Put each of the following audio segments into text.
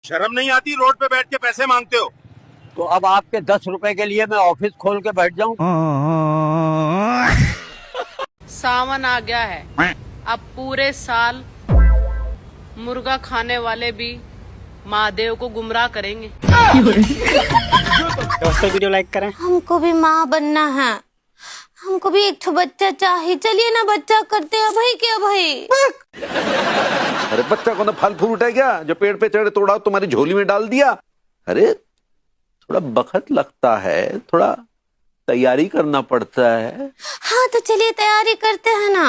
शर्म नहीं आती? रोड पे बैठ के पैसे मांगते हो। तो अब आपके 10 रुपए के लिए मैं ऑफिस खोल के बैठ जाऊं? सावन आ गया है, अब पूरे साल मुर्गा खाने वाले भी महादेव को गुमराह करेंगे। दोस्तों वीडियो लाइक करें। हमको भी माँ बनना है, हमको भी एक ठो बच्चा चाहिए। चलिए ना बच्चा करते हैं भाई। क्या भाई? अरे बच्चा को ना फल फ्रूट है क्या जो पेड़ पे चढ़े तोड़ा तुम्हारी झोली में डाल दिया? अरे थोड़ा वक्त लगता है, थोड़ा तैयारी करना पड़ता है। हाँ तो चलिए तैयारी करते हैं ना।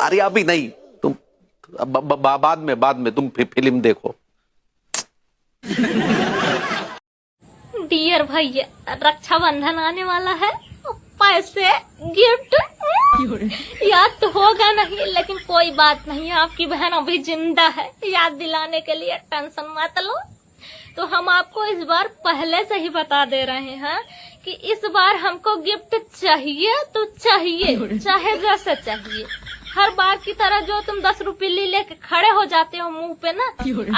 अरे अभी नहीं, तुम बाद में तुम फिल्म देखो। डियर भैया, रक्षाबंधन आने वाला है, पैसे गिफ्ट याद तो होगा नहीं, लेकिन कोई बात नहीं, आपकी बहन अभी जिंदा है, याद दिलाने के लिए टेंशन मत लो। तो हम आपको इस बार पहले से ही बता दे रहे हैं कि इस बार हमको गिफ्ट चाहिए तो चाहिए, चाहे जैसे चाहिए। हर बार की तरह जो तुम 10 रुपये लेके खड़े हो जाते हो मुंह पे ना,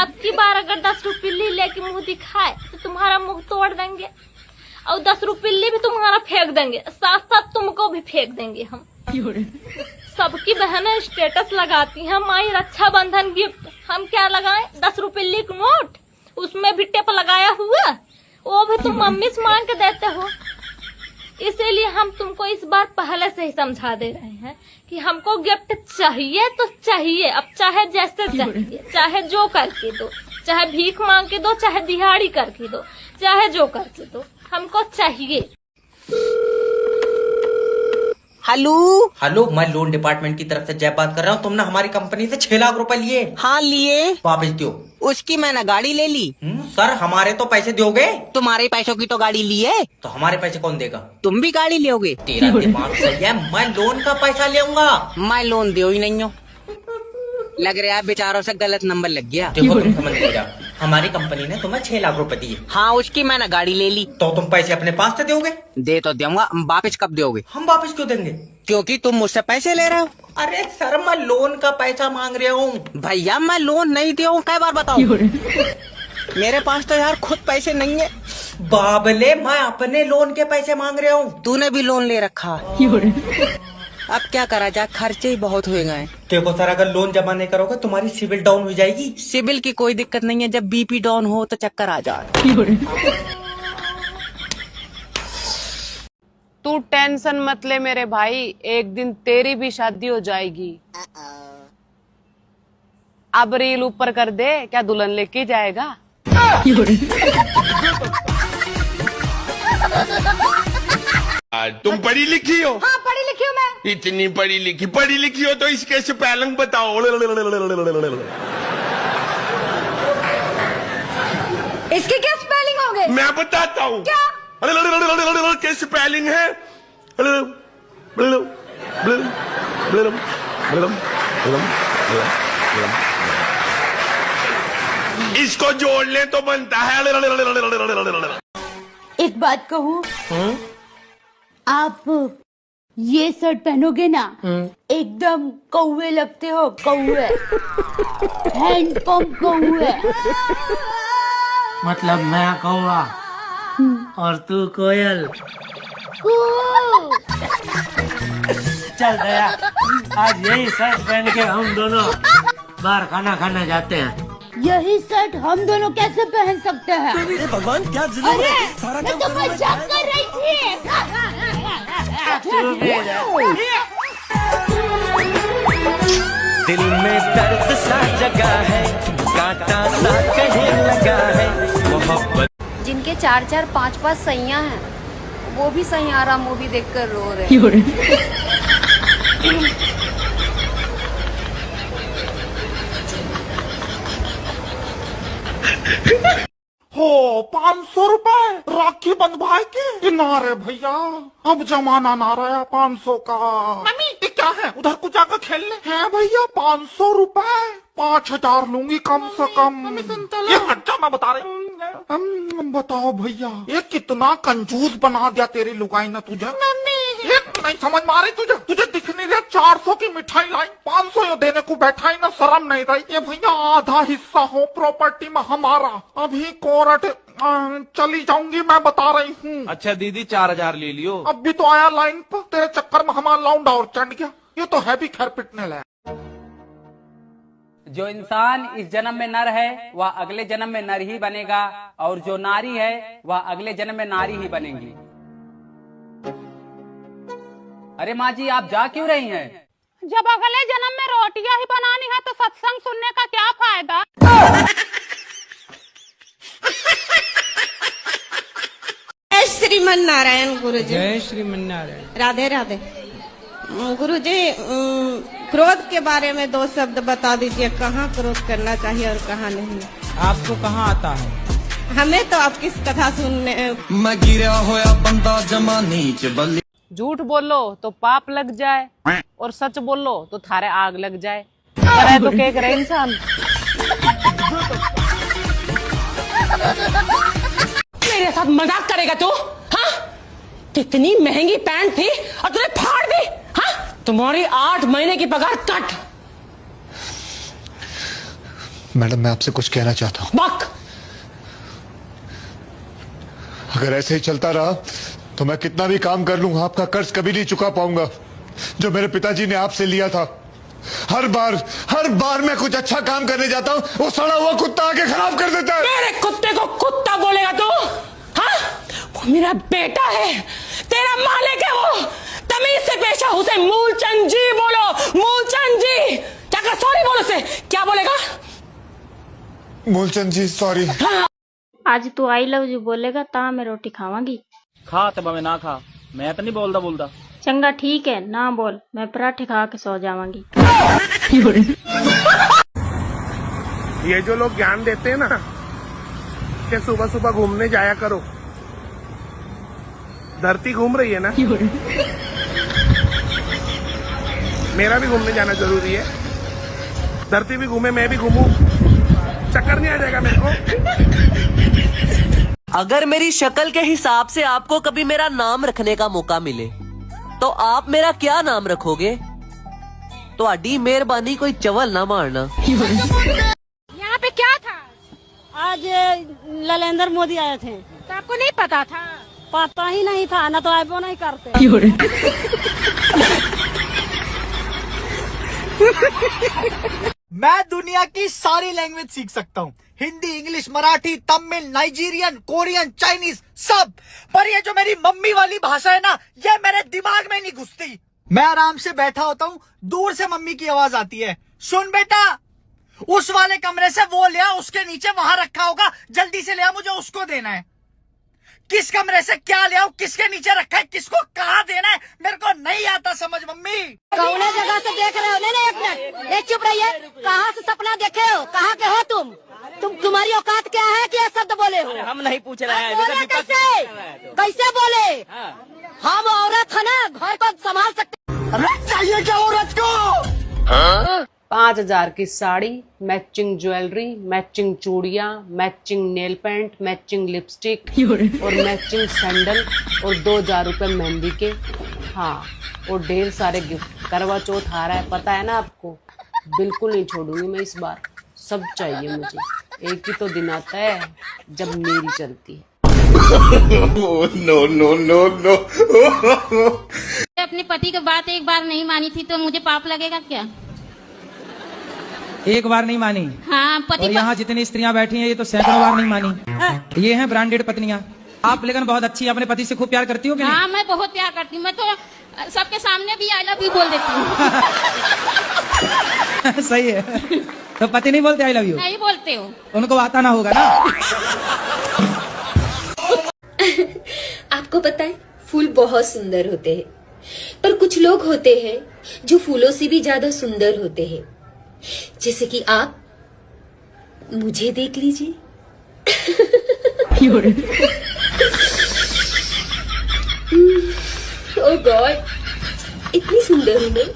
अब की बार अगर 10 रुपये लेके मुंह दिखाए तो तुम्हारा मुंह तोड़ देंगे और 10 रुपये भी तुम्हारा फेंक देंगे, साथ साथ तुमको भी फेंक देंगे हम। सबकी बहनें स्टेटस लगाती हैं माई रक्षाबंधन गिफ्ट, हम क्या लगाएं? 10 रुपये का नोट, उसमें भी टेप लगाया हुआ, वो भी तुम मम्मी से मांग के देते हो। इसीलिए हम तुमको इस बार पहले से ही समझा दे रहे हैं कि हमको गिफ्ट चाहिए तो चाहिए, अब चाहे जैसे चाहिए, चाहे जो करके दो, चाहे भीख मांग के दो, चाहे दिहाड़ी करके दो, चाहे जो करके दो, हमको चाहिए। हेलो हेलो, मैं लोन डिपार्टमेंट की तरफ से जय बात कर रहा हूँ। तुमने हमारी कंपनी से 6 लाख रुपए लिए। हाँ लिए। वापस दो। उसकी मैंने गाड़ी ले ली। सर हमारे तो पैसे दोगे? तुम्हारे पैसों की तो गाड़ी ली है, तो हमारे पैसे कौन देगा? तुम भी गाड़ी लोगे? तेरा दिमाग सही है, मैं लोन का पैसा लेऊंगा। मैं लोन दे ही नहीं हूँ। लग रहा है बेचारों से गलत नंबर लग गया। देखो तुम समझ नहीं रहा, हमारी कंपनी ने तुम्हें 6 लाख रुपए दिए। हाँ उसकी मैंने गाड़ी ले ली। तो तुम पैसे अपने पास से दोगे? दे तो दूंगा, वापस कब दोगे? हम वापस क्यों देंगे? क्योंकि तुम मुझसे पैसे ले रहे हो। अरे सर मैं लोन का पैसा मांग रहा हूँ। भैया मैं लोन नहीं दिया हूँ, कई बार बताओ। मेरे पास तो यार खुद पैसे नहीं है। बाबले मैं अपने लोन के पैसे मांग रहा हूँ। तूने भी लोन ले रखा। अब क्या करा जाए, खर्चे ही बहुत हो गए। देखो सर, अगर लोन जमा नहीं करोगे तुम्हारी सिविल डाउन हो जाएगी। सिविल की कोई दिक्कत नहीं है, जब बीपी डाउन हो तो चक्कर आ जाए। तू टेंशन मत ले मेरे भाई, एक दिन तेरी भी शादी हो जाएगी। अब रील ऊपर कर दे, क्या दुल्हन लेके जाएगा? तुम पढ़ी लिखी हो? हाँ पढ़ी लिखी हूँ मैं। इतनी पढ़ी लिखी हो तो इसके स्पेलिंग बताओ। इसके क्या स्पेलिंग होंगे? मैं बताता हूँ। क्या? क्या स्पेलिंग है? इसको जोड़ ले तो बनता है। एक बात कहूँ, आप ये शर्ट पहनोगे ना, एकदम कौवे लगते हो, कौवे, हैंडपंप कौवे। मतलब मैं कौवा और तू कोयल। चल गया, आज यही शर्ट पहन के हम दोनों बाहर खाना खाने जाते हैं। यही शर्ट हम दोनों कैसे पहन सकते हैं? भगवान क्या अरे मैं तो मजाक कर रही थी। दिल में दर्द सा जगा है, कांटा सा कहीं लगा है मोहब्बत। जिनके 4-4 5-5 सैया हैं, वो भी सैयारा मूवी देखकर रो रहे हैं। हो 500 रुपए राखी बंधवाए के? ना रे भैया, अब जमाना ना रहा 500 का। मम्मी ये क्या है? उधर को जाकर खेल ले। है भैया 500 रुपए, 5000 लूंगी कम से कम। ये हट जा, मैं बता रही। बताओ भैया, ये कितना कंजूस बना दिया तेरी लुगाई ने तुझे। एक नहीं समझ में आ रही तुझे? तुझे दिख नहीं रहा 400 की मिठाई लाई 500 यो देने को बैठा ही ना, शर्म नहीं रही? ये भैया आधा हिस्सा हो प्रॉपर्टी में हमारा। अभी कोर्ट चली जाऊंगी मैं, बता रही हूँ। अच्छा दीदी 4000 ले लियो। अब भी तो आया लाइन पर, तेरे चक्कर में हमारा लौंडा और चढ़ गया। ये तो है भी खैर पिटने लगा। जो इंसान इस जन्म में नर है वह अगले जन्म में नर ही बनेगा, और जो नारी है वह अगले जन्म में नारी ही बनेगी। अरे माँ जी आप जा क्यों रही हैं? जब अगले जन्म में रोटियां ही बनानी है तो सत्संग सुनने का क्या फायदा? जय श्रीमन नारायण गुरु जी। जय श्रीमन नारायण। राधे राधे। गुरु जी क्रोध के बारे में 2 शब्द बता दीजिए, कहाँ क्रोध करना चाहिए और कहाँ नहीं? आपको कहाँ आता है? हमें तो आपकी कथा सुनने। मैं गिरा होया बंदा जमा नीच बल्ली। झूठ बोलो तो पाप लग जाए और सच बोलो तो थारे आग लग जाए। पर तो क्या करे इंसान। मेरे साथ मजाक करेगा तू? हाँ, कितनी महंगी पैंट थी और तूने फाड़ दी। हाँ, तुम्हारी 8 महीने की पगार कट। मैडम मैं आपसे कुछ कहना चाहता हूँ। बक। अगर ऐसे ही चलता रहा तो मैं कितना भी काम कर लूंगा, आपका कर्ज कभी नहीं चुका पाऊंगा जो मेरे पिताजी ने आपसे लिया था। हर बार मैं कुछ अच्छा काम करने जाता हूँ, वो सड़ा हुआ कुत्ता आके खराब कर देता है। मेरे कुत्ते को कुत्ता बोलेगा तू? हाँ, वो मेरा बेटा है, तेरा मालिक है वो। तमीज से पेश आओ, उसे मूलचंद जी बोलो। मूलचंद जी। क्या कर, सॉरी बोलो उसे। क्या बोलेगा? मूलचंद जी सॉरी। हाँ। आज तू आई लव यू बोलेगा ता मैं रोटी खावांगी। खा तब मैं ना खा, मैं तो नहीं बोलता। चंगा ठीक है ना बोल, मैं पराठे खा के सो जावांगी। ये जो लोग ज्ञान देते हैं ना कि सुबह सुबह घूमने जाया करो, धरती घूम रही है ना, मेरा भी घूमने जाना जरूरी है। धरती भी घूमे, मैं भी घूमूं, चक्कर नहीं आ जाएगा मेरे को। अगर मेरी शक्ल के हिसाब से आपको कभी मेरा नाम रखने का मौका मिले तो आप मेरा क्या नाम रखोगे? तो आडी मेहरबानी कोई चवल ना मारना। यहाँ पे क्या था? आज नरेंद्र मोदी आए थे। तो आपको नहीं पता था? पता ही नहीं था ना, तो आईबो नहीं करते। मैं दुनिया की सारी लैंग्वेज सीख सकता हूँ, Hindi, English, Marathi, Tamil, Nigerian, Korean, Chinese, सब। पर ये जो मेरी मम्मी वाली भाषा है ना, ये मेरे दिमाग में नहीं घुसती। मैं आराम से बैठा होता हूँ, दूर से मम्मी की आवाज आती है, सुन बेटा उस वाले कमरे से वो ले आ, उसके नीचे वहां रखा होगा, जल्दी से ले आ, मुझे उसको देना है। किस कमरे से क्या ले आओ, किसके नीचे रखा है, किसको कहाँ देना है, मेरे को नहीं आता समझ मम्मी। कौन जगह से देख रहे हो? नहीं एक मिनट, एक चुप रहिए। कहाँ से सपना देखे हो? कहाँ के हो तुम? तुम्हारी औकात क्या है कि ये शब्द बोले हो? हम नहीं पूछ रहे हैं। बोले कैसे बोले? हम औरत है ना, घर को संभाल सकते। चाहिए क्या औरत को? 5000 की साड़ी, मैचिंग ज्वेलरी, मैचिंग चूड़ियाँ, matching nail paint, matching lipstick और मैचिंग सैंडल और 2000 रुपए मेहंदी के। हाँ, और ढेर सारे गिफ्ट। करवा चौथ आ रहा है, पता है ना आपको। बिल्कुल नहीं छोड़ूंगी मैं इस बार, सब चाहिए मुझे। एक ही तो दिन आता है जब मेरी चलती है। No no no no. अपने पति की बात एक बार नहीं मानी थी तो मुझे पाप लगेगा क्या? एक बार नहीं मानी? हाँ, पति। और यहाँ जितनी स्त्रियाँ बैठी हैं ये तो सैकड़ों बार नहीं मानी। ये हैं ब्रांडेड पत्नियाँ। आप लेकिन बहुत अच्छी, अपने पति से खूब प्यार करती हो क्या? हाँ, मैं बहुत प्यार करती हूँ। मैं तो सबके सामने भी आई लव यू बोल देती हूँ। सही है। तो पति नहीं बोलते आई लव यू? नहीं बोलते हो। उनको आता ना होगा ना। आपको पता है फूल बहुत सुंदर होते हैं, पर कुछ लोग होते हैं जो फूलों से भी ज्यादा सुंदर होते हैं। जैसे कि आप मुझे देख लीजिए। ओह गॉड, इतनी सुंदर हूं मैं।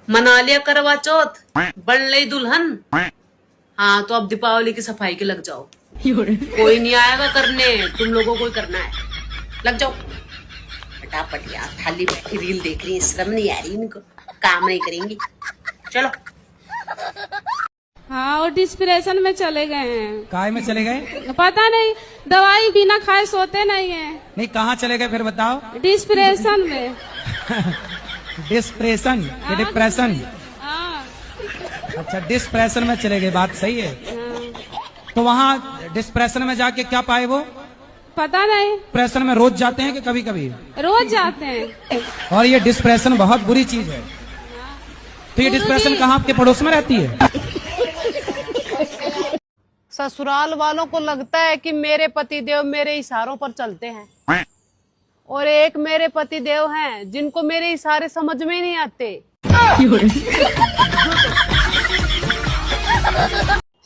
मना लिया करवा चौथ, बन ली दुल्हन। हाँ, तो अब दीपावली की सफाई के लग जाओ। कोई नहीं आएगा करने, तुम लोगों को ही करना है। लग जाओ फटाफट यार, खाली बैठी रील देख रही है, शर्म नहीं आ रही इनको, काम नहीं करेंगी। चलो। हाँ, और डिस्प्रेशन में चले गए हैं। काय में चले गए? पता नहीं, दवाई बिना खाए सोते नहीं है। नहीं, कहाँ चले गए फिर बताओ? डिस्प्रेशन में। डिस्प्रेशन या डिप्रेशन? अच्छा, डिस्प्रेशन में चले गए, बात सही है। तो वहाँ डिस्प्रेशन में जाके क्या पाए वो? पता नहीं। डिप्रेशन में रोज जाते हैं कि कभी कभी? रोज जाते हैं। और ये डिस्प्रेशन बहुत बुरी चीज है। तो ये डिस्प्रेशन कहाँ आपके पड़ोस में रहती है? ससुराल वालों को लगता है कि मेरे पतिदेव मेरे इशारों पर चलते हैं, और एक मेरे पतिदेव हैं जिनको मेरे इशारे समझ में ही नहीं आते।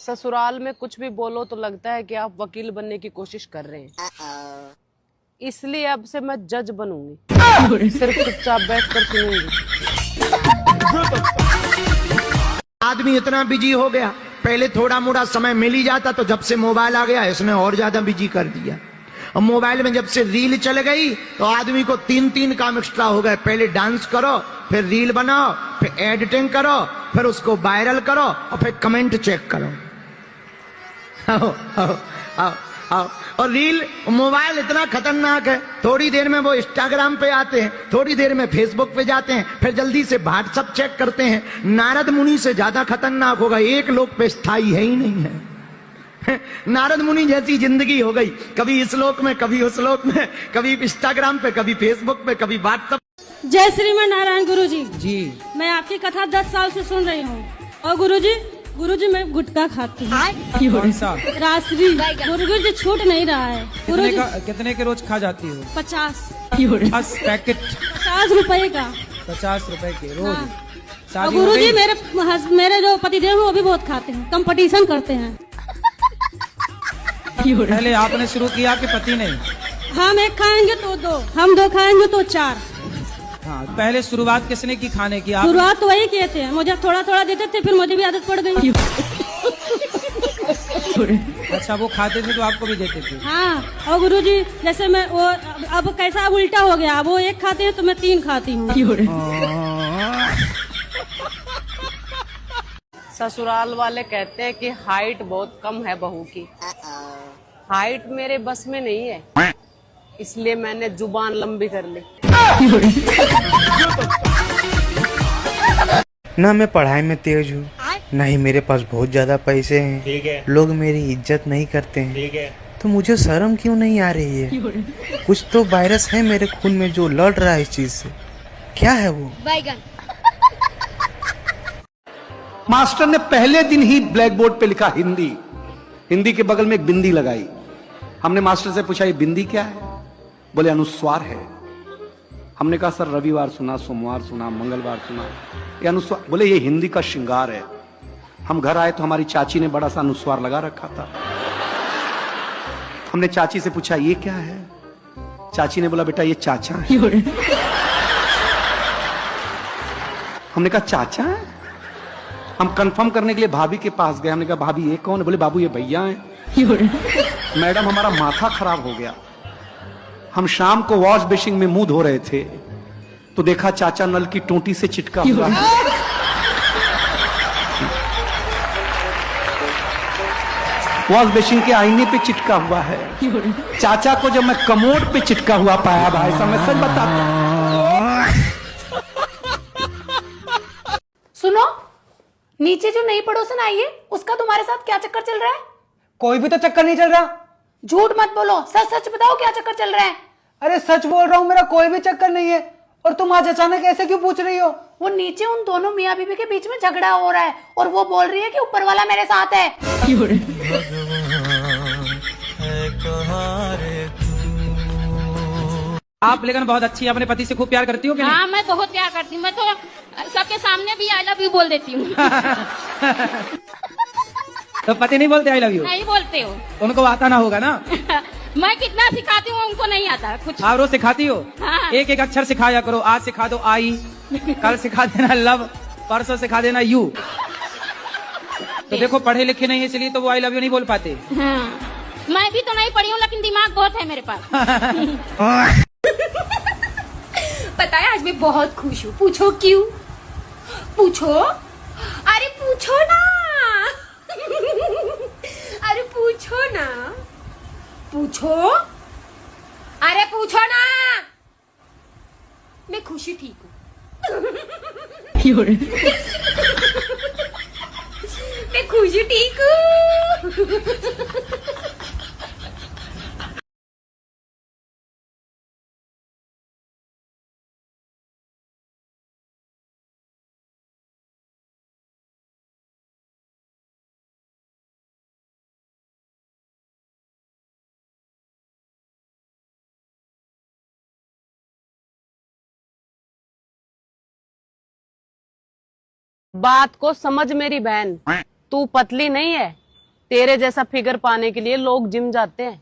ससुराल में कुछ भी बोलो तो लगता है कि आप वकील बनने की कोशिश कर रहे हैं, इसलिए अब से मैं जज बनूंगी, सिर्फ चुपचाप बैठकर सुनूंगी। आदमी इतना बिजी हो गया, पहले थोड़ा मोड़ा समय मिल ही जाता, तो जब से मोबाइल आ गया इसने और ज्यादा बिजी कर दिया। और मोबाइल में जब से रील चल गई तो आदमी को 3 काम एक्स्ट्रा हो गए। पहले डांस करो, फिर रील बनाओ, फिर एडिटिंग करो, फिर उसको वायरल करो, और फिर कमेंट चेक करो। आओ, आओ, आओ, आओ। और रील मोबाइल इतना खतरनाक है, थोड़ी देर में वो इंस्टाग्राम पे आते हैं, थोड़ी देर में फेसबुक पे जाते हैं, फिर जल्दी से व्हाट्सएप चेक करते हैं। नारद मुनि से ज्यादा खतरनाक होगा, एक लोक पे स्थायी है ही नहीं है। नारद मुनि जैसी जिंदगी हो गई, कभी इस लोक में, कभी उस लोक में, कभी इंस्टाग्राम पे, कभी फेसबुक पे, कभी व्हाट्सएप। जय श्रीमान नारायण गुरुजी। जी, मैं आपकी कथा 10 साल से सुन रही हूँ। और गुरुजी मैं गुटखा खाती हूँ। कौन सा? रासरी। गुरुजी छूट नहीं रहा है। कितने के रोज खा जाती हो? 50 पैकेट। 50 रुपए का। 50 रुपए के रोज। हाँ। और गुरुजी मेरे जो पतिदेव हैं वो भी बहुत खाते हैं, कंपटीशन करते हैं। पहले आपने शुरू किया कि पति ने? हम एक खाएंगे तो 2, हम 2 खाएंगे तो 4। हाँ, पहले शुरुआत किसने की खाने की? शुरुआत तो वही किए थे, मुझे थोड़ा थोड़ा देते थे, फिर मुझे भी आदत पड़ गई। अच्छा, वो खाते थे तो आपको भी देते थे? हाँ। और गुरुजी जैसे मैं वो अब कैसा अब उल्टा हो गया, वो 1 खाते हैं तो मैं 3 खाती हूँ। ससुराल वाले कहते हैं कि हाइट बहुत कम है बहू की। हाइट मेरे बस में नहीं है, इसलिए मैंने जुबान लंबी कर ली। ना मैं पढ़ाई में तेज हूँ, ना ही मेरे पास बहुत ज्यादा पैसे हैं। ठीक है। लोग मेरी इज्जत नहीं करते हैं। ठीक है। तो मुझे शर्म क्यों नहीं आ रही है? कुछ तो वायरस है मेरे खून में जो लड़ रहा है इस चीज से। क्या है वो? बैगन। मास्टर ने पहले दिन ही ब्लैक बोर्ड पे लिखा हिंदी, हिंदी के बगल में एक बिंदी लगाई। हमने मास्टर से पूछा ये बिंदी क्या है? बोले अनुस्वार है। हमने कहा सर रविवार सुना, सोमवार सुना, मंगलवार सुना, ये अनुस्वार? बोले ये हिंदी का श्रृंगार है। हम घर आए तो हमारी चाची ने बड़ा सा अनुस्वार लगा रखा था। हमने चाची से पूछा ये क्या है? चाची ने बोला बेटा ये चाचा है। हमने कहा चाचा है? हम कंफर्म करने के लिए भाभी के पास गए। हमने कहा भाभी ये कौन है? बोले बाबू ये भैया हैं। मैडम हमारा माथा खराब हो गया। हम शाम को वॉश बेसिन में मुंह धो रहे थे तो देखा चाचा नल की टोंटी से चिटका हुआ है। वॉश बेसिन के आईने पे चिटका हुआ है। चाचा को जब मैं कमोड पे चिटका हुआ पाया भाई साहब, मैं सच बताता हूं। सुनो, नीचे जो नई पड़ोसन आई है उसका तुम्हारे साथ क्या चक्कर चल रहा है? कोई भी तो चक्कर नहीं चल रहा। झूठ मत बोलो, सच सच बताओ क्या चक्कर चल रहा है? अरे सच बोल रहा हूँ, मेरा कोई भी चक्कर नहीं है। और तुम आज अचानक ऐसे क्यों पूछ रही हो? वो नीचे उन दोनों मियाँ बीवी के बीच में झगड़ा हो रहा है और वो बोल रही है कि ऊपर वाला मेरे साथ है। आप लेकिन बहुत अच्छी, अपने पति से खूब प्यार करती हो क्या? हाँ, मैं बहुत प्यार करती हूँ। मैं तो सबके सामने भी आई लव यू बोल देती हूँ। तो पति नहीं बोलते आई लव यू? नहीं बोलते हो। उनको आता ना होगा ना? मैं कितना सिखाती हूँ उनको नहीं आता कुछ। आप रोज सिखाती हो? हाँ। एक एक अक्षर सिखाया करो। आज सिखा दो आई, कल सिखा देना लव, परसों सिखा देना यू। तो देखो पढ़े लिखे नहीं इसलिए तो वो आई लव यू नहीं बोल पाते। हाँ। मैं भी तो नहीं पढ़ी हूँ लेकिन दिमाग बहुत है मेरे पास। पता है आज मैं बहुत खुश हूँ। पूछो क्यों? पूछो, अरे पूछो ना। अरे पूछो ना, पूछो, अरे पूछो ना। मैं खुशी ठीक हूँ। मैं खुशी ठीक हूँ। बात को समझ मेरी बहन, तू पतली नहीं है। तेरे जैसा फिगर पाने के लिए लोग जिम जाते हैं।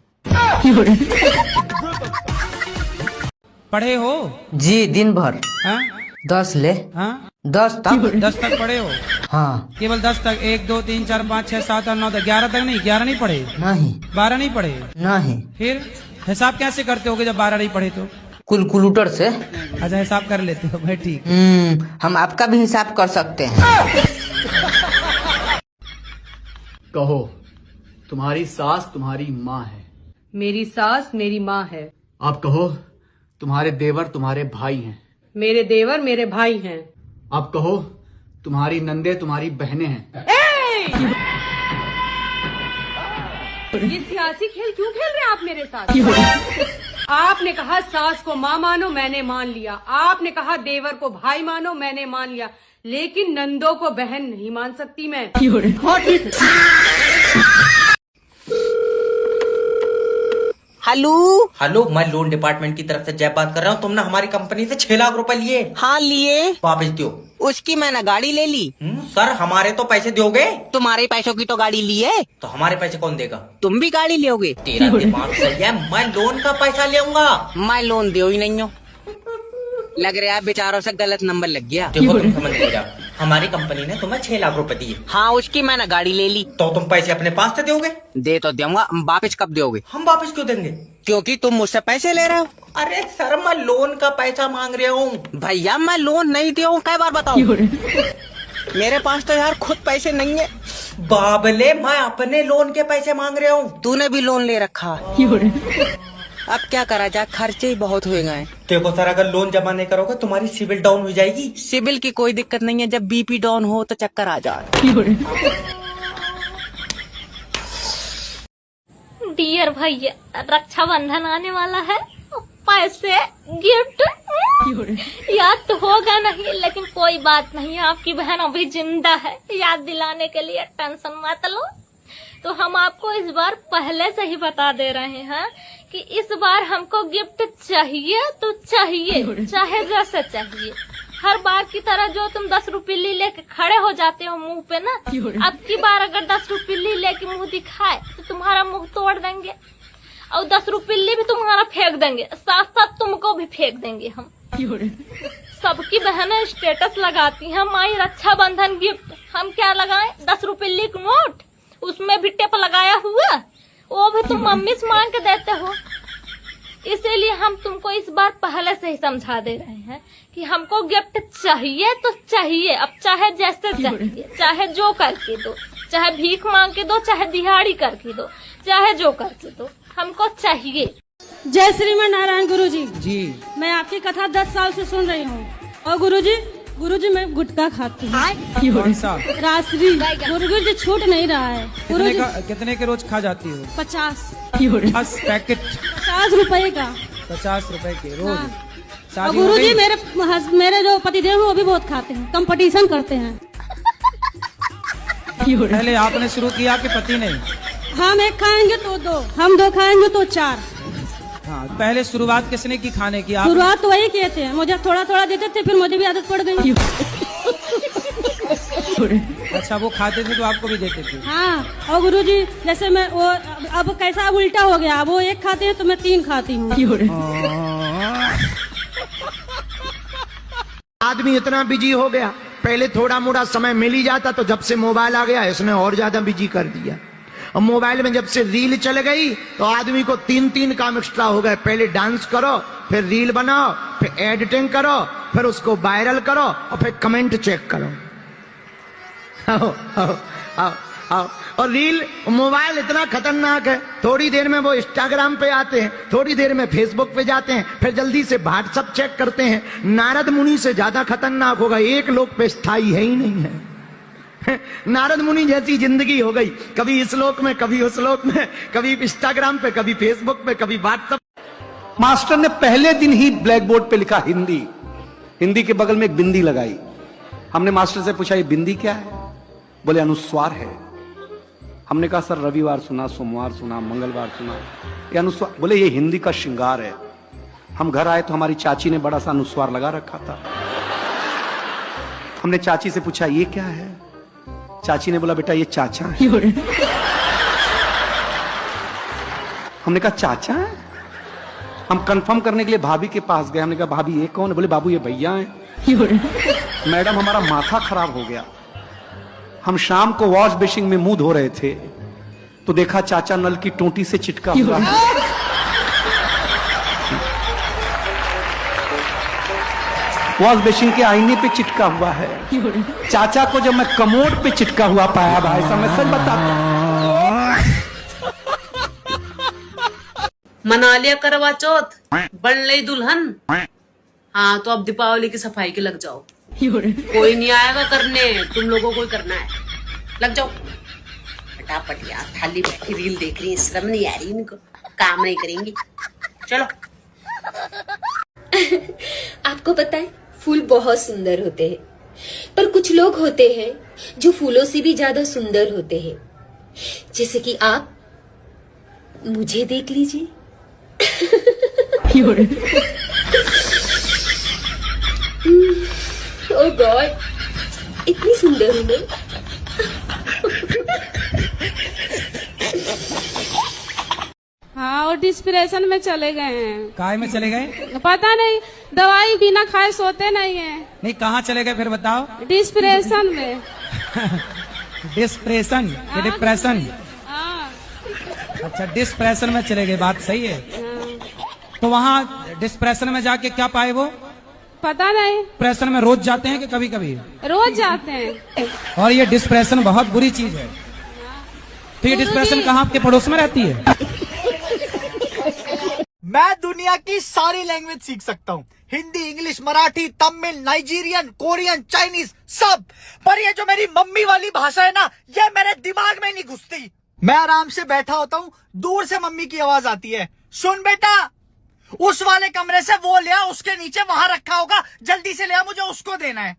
पढ़े हो? जी दिन भर। हाँ? 10 ले। हाँ? 10 तक। 10 तक पढ़े हो? हाँ। केवल 10 तक? 1 2 3 4 5 6 7 8 9 10 11 तक नहीं? 11 नहीं पढ़े? नहीं। 12 नहीं पढ़े? नहीं। फिर हिसाब कैसे करते होगे जब 12 नहीं पढ़े तो? कैलकुलेटर से। अच्छा हिसाब कर लेते हो भाई, ठीक। हम आपका भी हिसाब कर सकते हैं। कहो, तुम्हारी सास तुम्हारी माँ है। मेरी सास मेरी माँ है। आप कहो, तुम्हारे देवर तुम्हारे भाई हैं। मेरे देवर मेरे भाई हैं। आप कहो, तुम्हारी नंदे तुम्हारी बहनें हैं। ये सियासी खेल क्यों खेल रहे हैं आप मेरे साथ? आपने कहा सास को माँ मानो, मैंने मान लिया। आपने कहा देवर को भाई मानो, मैंने मान लिया। लेकिन नंदों को बहन नहीं मान सकती मैं। हेलो हेलो, मैं लोन डिपार्टमेंट की तरफ से जय बात कर रहा हूँ। तुमने हमारी कंपनी से 6 लाख रुपए लिए। हाँ लिए। वापस दो। उसकी मैंने गाड़ी ले ली। सर हमारे तो पैसे दोगे? तुम्हारे पैसों की तो गाड़ी ली है। तो हमारे पैसे कौन देगा? तुम भी गाड़ी लोगे? तेरा दिमाग सही है, मैं लोन का पैसा लेऊंगा। मैं लोन दे ही नहीं हूँ। लग रहा है बेचारों से गलत नंबर लग गया। देखो तुम समझ नहीं जाओ, हमारी कंपनी ने तुम्हें 6 लाख रुपए दिए। हाँ उसकी मैंने गाड़ी ले ली। तो तुम पैसे अपने पास से दोगे? दे तो दूंगा, वापिस कब दोगे? हम वापस क्यों देंगे? क्योंकि तुम मुझसे पैसे ले रहे हो। अरे सर मैं लोन का पैसा मांग रहा हूँ। भैया मैं लोन नहीं दिया हूँ, कई बार बताओ। मेरे पास तो यार खुद पैसे नहीं है। बाबले मैं अपने लोन के पैसे मांग रहा हूँ। तूने भी लोन ले रखा। अब क्या करा जाए, खर्चे ही बहुत हो गए। देखो सर, अगर लोन जमा नहीं करोगे तुम्हारी सिविल डाउन हो जाएगी। सिविल की कोई दिक्कत नहीं है, जब बीपी डाउन हो तो चक्कर आ जाए। डियर भैया, रक्षाबंधन आने वाला है। पैसे गिफ्ट याद तो होगा नहीं, लेकिन कोई बात नहीं, आपकी बहन अभी जिंदा है। याद दिलाने के लिए टेंशन मत लो। तो हम आपको इस बार पहले से ही बता दे रहे हैं कि इस बार हमको गिफ्ट चाहिए तो चाहिए, चाहे जैसे चाहिए। हर बार की तरह जो तुम 10 रुपये लेके खड़े हो जाते हो मुंह पे ना, अब की बार अगर 10 रुपये लेके मुंह दिखाए तो तुम्हारा मुंह तोड़ देंगे और 10 रुपये भी तुम्हारा फेंक देंगे, साथ साथ तुमको भी फेंक देंगे हम। सबकी बहनें स्टेटस लगाती हैं माई रक्षाबंधन गिफ्ट, हम क्या लगाएं? 10 रुपये का नोट, उसमें भी टेप लगाया हुआ, वो भी तुम मम्मी से मांग के देते हो। इसीलिए हम तुमको इस बार पहले से ही समझा दे रहे हैं कि हमको गिफ्ट चाहिए तो चाहिए, अब चाहे जैसे चाहिए, चाहे जो करके दो, चाहे भीख मांग के दो, चाहे दिहाड़ी करके दो, चाहे जो करके दो, हमको चाहिए। जय श्रीमन नारायण गुरुजी। जी मैं आपकी कथा 10 साल से सुन रही हूँ। और गुरुजी मैं गुटखा खाती हूँ। कौन सा? रासरी। गुरुजी छूट नहीं रहा है। कितने के रोज खा जाती हो? 50 पैकेट। 50 रुपए का। 50 रुपए के रोज। और गुरुजी मेरे जो पतिदेव वो भी बहुत खाते हैं, कंपटीशन करते हैं। पहले आपने शुरू किया कि पति ने? हम एक खाएंगे तो 2, हम 2 खाएंगे तो 4। हाँ, पहले शुरुआत किसने की खाने की? शुरुआत तो वही किए थे, मुझे थोड़ा थोड़ा देते थे, फिर मुझे भी आदत पड़ गई। अच्छा वो खाते थे तो आपको भी देते थे? हाँ, और गुरुजी जैसे मैं वो अब कैसा उल्टा हो गया, वो 1 खाते हैं तो मैं 3 खाती हूँ। आदमी इतना बिजी हो गया, पहले थोड़ा मोड़ा समय मिल ही जाता, तो जब से मोबाइल आ गया इसने और ज्यादा बिजी कर दिया। और मोबाइल में जब से रील चल गई तो आदमी को 3 काम एक्स्ट्रा हो गए। पहले डांस करो, फिर रील बनाओ, फिर एडिटिंग करो, फिर उसको वायरल करो और फिर कमेंट चेक करो। आओ, आओ, आओ, आओ। और रील मोबाइल इतना खतरनाक है, थोड़ी देर में वो इंस्टाग्राम पे आते हैं, थोड़ी देर में फेसबुक पे जाते हैं, फिर जल्दी से व्हाट्सएप चेक करते हैं। नारद मुनि से ज्यादा खतरनाक होगा, एक लोक पे स्थायी है ही नहीं है। नारद मुनि जैसी जिंदगी हो गई, कभी इस लोक में, कभी उस लोक में, कभी इंस्टाग्राम पे, कभी फेसबुक पे, कभी व्हाट्सएप। मास्टर ने पहले दिन ही ब्लैक बोर्ड पे लिखा हिंदी, हिंदी के बगल में एक बिंदी लगाई। हमने मास्टर से पूछा ये बिंदी क्या है? बोले अनुस्वार है। हमने कहा सर रविवार सुना, सोमवार सुना, मंगलवार सुना, ये अनुस्वार? बोले ये हिंदी का श्रृंगार है। हम घर आए तो हमारी चाची ने बड़ा सा अनुस्वार लगा रखा था। हमने चाची से पूछा ये क्या है? चाची ने बोला बेटा ये चाचा है। हमने कहा चाचा है? हम कंफर्म करने के लिए भाभी के पास गए। हमने कहा भाभी ये कौन है? बोले बाबू ये भैया हैं। मैडम हमारा माथा खराब हो गया। हम शाम को वॉश बेसिन में मुंह धो रहे थे तो देखा चाचा नल की टोंटी से चिटका हुआ है। वॉश बेसिन के आईने पे चिटका हुआ है। चाचा को जब मैं कमोड पे चिटका हुआ पाया भाई साहब, मैं सच बताता मना लिया करवा चौथ, बन ले दुल्हन। हाँ तो अब दीपावली की सफाई के लग जाओ। कोई नहीं आएगा करने, तुम लोगों को ही करना है, लग जाओ फटाफट। यार थाली बैठी रील देख रही है, शर्म नहीं आ रही इनको, काम नहीं करेंगी। चलो। आपको पता है फूल बहुत सुंदर होते हैं, पर कुछ लोग होते हैं जो फूलों से भी ज्यादा सुंदर होते हैं, जैसे कि आप। मुझे देख लीजिए। ओह गॉड, इतनी सुंदर हूं मैं। हाँ, और डिस्प्रेशन में चले गए हैं। काय में चले गए? पता नहीं, दवाई बिना खाए सोते नहीं है। नहीं कहाँ चले गए फिर बताओ? डिस्प्रेशन में। डिस्प्रेशन या डिप्रेशन? अच्छा डिस्प्रेशन में चले गए, बात सही है। तो वहाँ डिस्प्रेशन में जाके क्या पाए वो? पता नहीं। डिप्रेशन में रोज जाते हैं कि कभी कभी? रोज जाते हैं। और ये डिस्प्रेशन बहुत बुरी चीज है। तो ये डिस्प्रेशन कहाँ आपके पड़ोस में रहती है? मैं दुनिया की सारी लैंग्वेज सीख सकता हूँ, Hindi, English, Marathi, Tamil, Nigerian, Korean, Chinese, सब। पर ये जो मेरी मम्मी वाली भाषा है ना, ये मेरे दिमाग में नहीं घुसती। मैं आराम से बैठा होता हूँ, दूर से मम्मी की आवाज आती है, सुन बेटा उस वाले कमरे से वो ले आ, उसके नीचे वहां रखा होगा, जल्दी से ले आ, मुझे उसको देना है।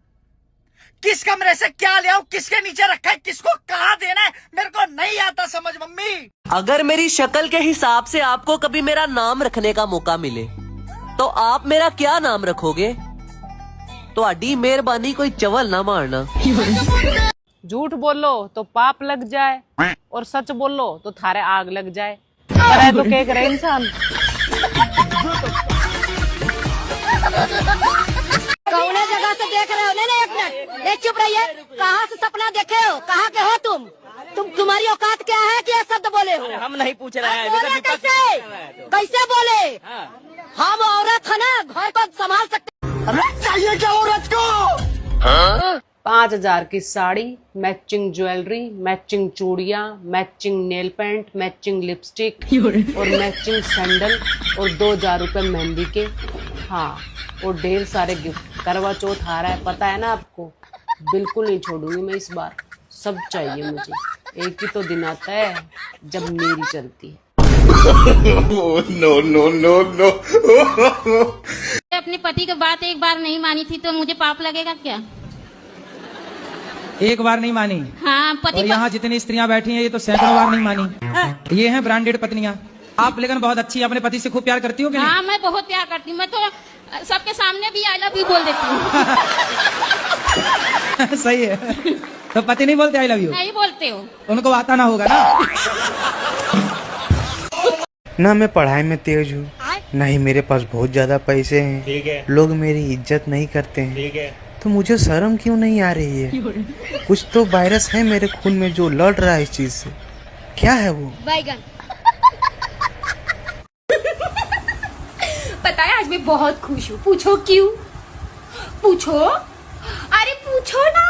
किस कमरे से क्या ले आओ, किसके नीचे रखा है, किसको कहाँ देना है, मेरे को नहीं आता समझ मम्मी। अगर मेरी शक्ल के हिसाब से आपको कभी मेरा नाम रखने का मौका मिले तो आप मेरा क्या नाम रखोगे? तो आडी मेहरबानी कोई चवल ना मारना। झूठ बोलो तो पाप लग जाए और सच बोलो तो थारे आग लग जाए। करे तो क्या करे इंसान। कौने जगह से देख रहे हो? नहीं एक मिनट, ये चुप रहिए। कहाँ से सपना देखे हो? कहाँ के हो तुम? तुम्हारी औकात क्या है कि ये शब्द बोले हो? हम नहीं पूछ रहे हैं। बोले कैसे? कैसे बोले? हम औरत है ना, घर को संभाल सकते। चाहिए क्या औरत को? 5000 की साड़ी, मैचिंग ज्वेलरी, मैचिंग चूड़ियां, matching nail paint, matching lipstick और मैचिंग सैंडल और 2000 रुपए मेहंदी के। हाँ, और ढेर सारे गिफ्ट। करवा चौथ आ रहा है, पता है ना आपको। बिल्कुल नहीं छोड़ूंगी मैं इस बार, सब चाहिए मुझे। एक ही तो दिन आता है जब मेरी चलती है। No no no no. अपने पति की बात एक बार नहीं मानी थी तो मुझे पाप लगेगा क्या? एक बार नहीं मानी? हाँ, पति। और यहाँ जितनी स्त्रियां बैठी हैं ये तो सैकड़ों बार नहीं मानी। ये हैं ब्रांडेड पत्नियां। आप लेकिन बहुत अच्छी, अपने पति से खूब प्यार करती हो कि नहीं? हाँ, मैं बहुत प्यार करती हूँ। मैं तो सबके सामने भी आई लव यू बोल देती हूँ। सही है। तो पति नहीं बोलते आई लव यू? नहीं बोलते हो। उनको आता ना होगा ना। ना मैं पढ़ाई में तेज हूँ, ना ही मेरे पास बहुत ज्यादा पैसे हैं। ठीक है। लोग मेरी इज्जत नहीं करते हैं। ठीक है। तो मुझे शर्म क्यों नहीं आ रही है? कुछ तो वायरस है मेरे खून में जो लड़ रहा है इस चीज से। क्या है वो? बैगन। पता है आज मैं बहुत खुश हूँ। पूछो क्यों? पूछो, अरे पूछो ना।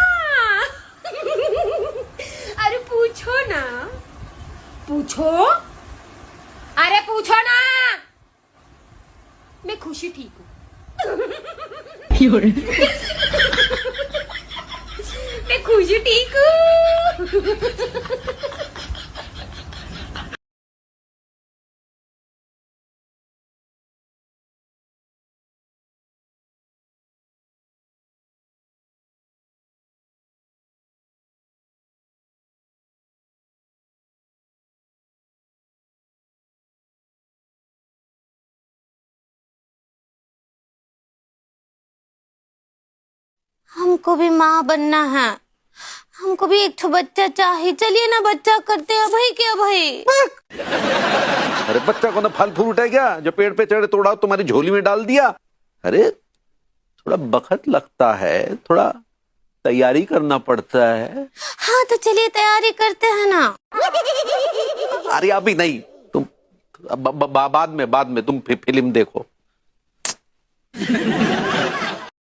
अरे पूछो ना, पूछो, अरे पूछो ना। मैं खुशी ठीक हूँ। मैं खुशी ठीक हूँ। हमको भी माँ बनना है, हमको भी एक ठो बच्चा चाहिए। चलिए ना बच्चा करते हैं भाई। क्या भाई? अरे बच्चा को ना फल फ्रूट है क्या जो पेड़ पे चढ़े तोड़ा तुम्हारी झोली में डाल दिया? अरे थोड़ा वक्त लगता है, थोड़ा तैयारी करना पड़ता है। हाँ तो चलिए तैयारी करते हैं ना। अरे अभी नहीं, तुम बाद में तुम फिल्म देखो।